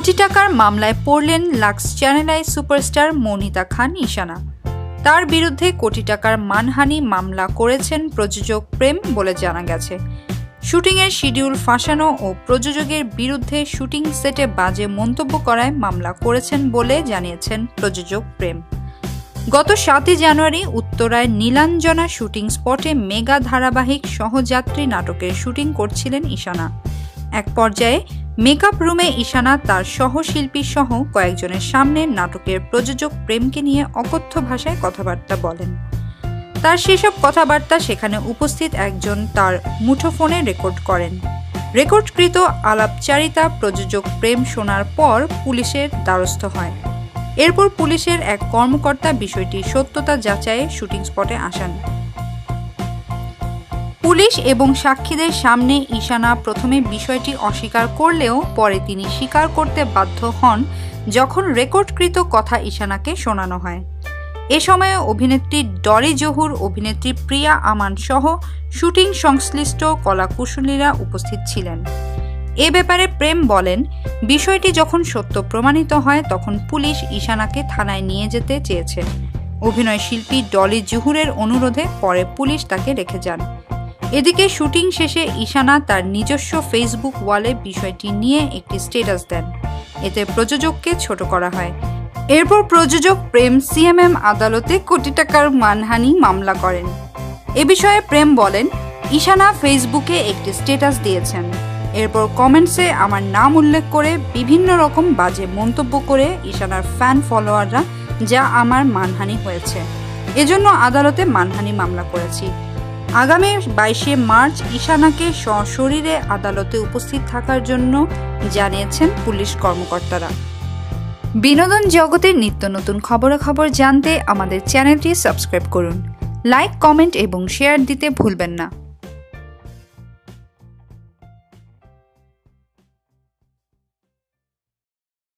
কোটি টাকার মামলায় পড়লেন লাক্স চ্যানেল আই সুপারস্টার মৌনিতা খান ঈশানা। তার বিরুদ্ধে কোটি টাকার মানহানি মামলা করেছেন প্রযোজক প্রেম বলে জানা গেছে। শুটিংয়ের শিডিউল ফাঁসানো ও প্রযোজকের বিরুদ্ধে শুটিং সেটে বাজে মন্তব্য করায় মামলা করেছেন বলে জানিয়েছেন প্রযোজক প্রেম। গত 7 জানুয়ারি উত্তরায় নীলাঞ্জনা শুটিং স্পটে মেগা ধারাবাহিক সহযাত্রী নাটকের শুটিং করছিলেন ঈশানা। এক পর্যায়ে মেকআপ রুমে ঈশানা তার সহশিল্পী সহ কয়েকজনের সামনে নাটকের প্রযোজক প্রেমকে নিয়ে অকথ্য ভাষায় কথাবার্তা বলেন। তার সেসব কথাবার্তা সেখানে উপস্থিত একজন তার মুঠোফোনে রেকর্ড করেন। রেকর্ডকৃত আলাপচারিতা প্রযোজক প্রেম শোনার পর পুলিশের দ্বারস্থ হয়। এরপর পুলিশের এক কর্মকর্তা বিষয়টির সত্যতা যাচাইয়ে শুটিং স্পটে আসেন। পুলিশ এবং সাক্ষীদের সামনে ঈশানা প্রথমে বিষয়টি অস্বীকার করলেও পরে তিনি স্বীকার করতে বাধ্য হন যখন রেকর্ডকৃত কথা ঈশানাকে শোনানো হয়। এ সময়ে অভিনেত্রী ডলি জহুর, অভিনেত্রী প্রিয়া আমান সহ শুটিং সংশ্লিষ্ট কলাকুশলীরা উপস্থিত ছিলেন। এ ব্যাপারে প্রেম বলেন, বিষয়টি যখন সত্য প্রমাণিত হয় তখন পুলিশ ঈশানাকে থানায় নিয়ে যেতে চেয়েছে। অভিনয় শিল্পী ডলি জহুরের অনুরোধে পরে পুলিশ তাকে রেখে যান। এদিকে শুটিং শেষে ঈশানা তার নিজস্ব ফেসবুক ওয়ালে বিষয়টি নিয়ে একটি স্ট্যাটাস দেন। এতে প্রযোজককে ছোট করা হয়। এরপর প্রযোজক প্রেম সিএমএম আদালতে কোটি টাকার মানহানি মামলা করেন। এ বিষয়ে প্রেম বলেন, ঈশানা ফেসবুকে একটি স্ট্যাটাস দিয়েছেন। এরপর কমেন্টসে আমার নাম উল্লেখ করে বিভিন্ন রকম বাজে মন্তব্য করে ঈশানার ফ্যান ফলোয়াররা যা আমার মানহানি হয়েছে, এজন্য আদালতে মানহানি মামলা করেছি। আগামী 22 মার্চ ঈশানাকে সশরীরে আদালতে উপস্থিত থাকার জন্য জানিয়েছেন পুলিশ কর্মকর্তারা। বিনোদন জগতের নিত্য নতুন খবরাখবর জানতে আমাদের চ্যানেলটি সাবস্ক্রাইব করুন। লাইক, কমেন্ট এবং শেয়ার দিতে ভুলবেন না।